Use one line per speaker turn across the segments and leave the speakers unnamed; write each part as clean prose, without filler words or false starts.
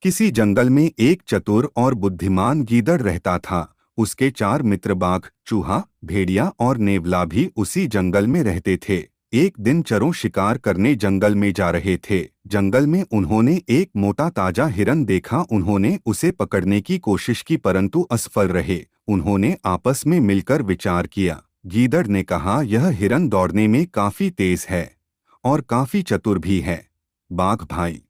किसी जंगल में एक चतुर और बुद्धिमान गीदड़ रहता था। उसके चार मित्र बाघ, चूहा, भेड़िया और नेवला भी उसी जंगल में रहते थे। एक दिन चरों शिकार करने जंगल में जा रहे थे। जंगल में उन्होंने एक मोटा ताजा हिरन देखा। उन्होंने उसे पकड़ने की कोशिश की परंतु असफल रहे। उन्होंने आपस में मिलकर विचार किया। गीदड़ ने कहा, यह हिरन दौड़ने में काफी तेज है और काफी चतुर भी है। बाघ भाई,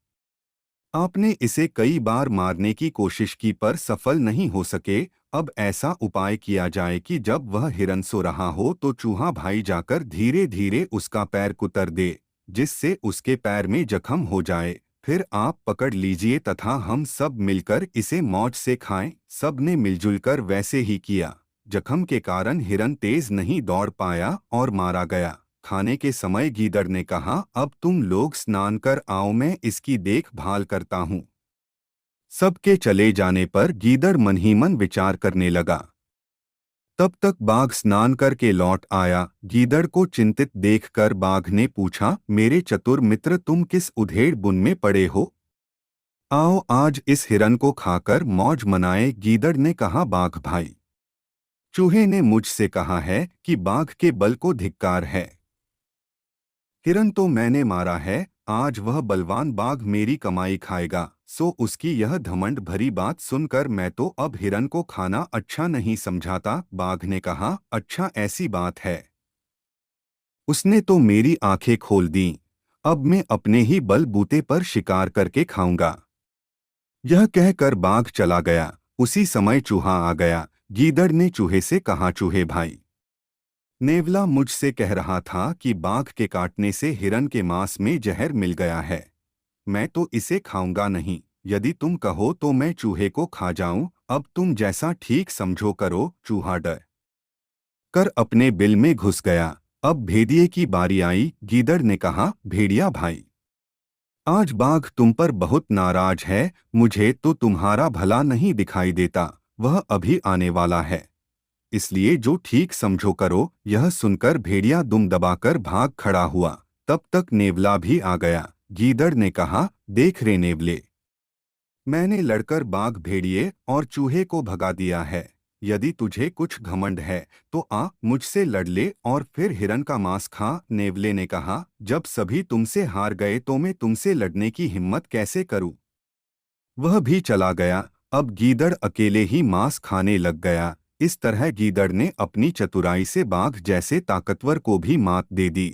आपने इसे कई बार मारने की कोशिश की पर सफल नहीं हो सके। अब ऐसा उपाय किया जाए कि जब वह हिरन सो रहा हो तो चूहा भाई जाकर धीरे धीरे उसका पैर कुतर दे, जिससे उसके पैर में जख्म हो जाए। फिर आप पकड़ लीजिए तथा हम सब मिलकर इसे मौज से खाएं। सब ने मिलजुल कर वैसे ही किया। जख्म के कारण हिरन तेज नहीं दौड़ पाया और मारा गया। खाने के समय गीदड़ ने कहा, अब तुम लोग स्नान कर आओ, मैं इसकी देखभाल करता हूँ। सबके चले जाने पर गीदड़ मन ही मन विचार करने लगा। तब तक बाघ स्नान करके लौट आया। गीदड़ को चिंतित देखकर बाघ ने पूछा, मेरे चतुर मित्र, तुम किस उधेड़ बुन में पड़े हो? आओ आज इस हिरन को खाकर मौज मनाए। गीदड़ ने कहा, बाघ भाई, चूहे ने मुझसे कहा है कि बाघ के बल को धिक्कार है। हिरन तो मैंने मारा है, आज वह बलवान बाघ मेरी कमाई खाएगा। सो उसकी यह घमंड भरी बात सुनकर मैं तो अब हिरन को खाना अच्छा नहीं समझाता। बाघ ने कहा, अच्छा ऐसी बात है। उसने तो मेरी आंखें खोल दी। अब मैं अपने ही बलबूते पर शिकार करके खाऊंगा। यह कहकर बाघ चला गया। उसी समय चूहा आ गया। गीदड़ ने चूहे से कहा, चूहे भाई, नेवला मुझसे कह रहा था कि बाघ के काटने से हिरन के मांस में जहर मिल गया है। मैं तो इसे खाऊंगा नहीं। यदि तुम कहो तो मैं चूहे को खा जाऊं। अब तुम जैसा ठीक समझो करो। चूहा डर कर अपने बिल में घुस गया। अब भेड़िए की बारी आई। गीदड़ ने कहा, भेड़िया भाई, आज बाघ तुम पर बहुत नाराज है। मुझे तो तुम्हारा भला नहीं दिखाई देता। वह अभी आने वाला है, इसलिए जो ठीक समझो करो। यह सुनकर भेड़िया दुम दबाकर भाग खड़ा हुआ। तब तक नेवला भी आ गया। गीदड़ ने कहा, देख रे नेवले, मैंने लड़कर बाघ, भेड़िए और चूहे को भगा दिया है। यदि तुझे कुछ घमंड है तो आ मुझसे लड़ ले और फिर हिरन का मांस खा। नेवले ने कहा, जब सभी तुमसे हार गए तो मैं तुमसे लड़ने की हिम्मत कैसे करूं? वह भी चला गया। अब गीदड़ अकेले ही मांस खाने लग गया। इस तरह गीदड़ ने अपनी चतुराई से बाघ जैसे ताकतवर को भी मात दे दी।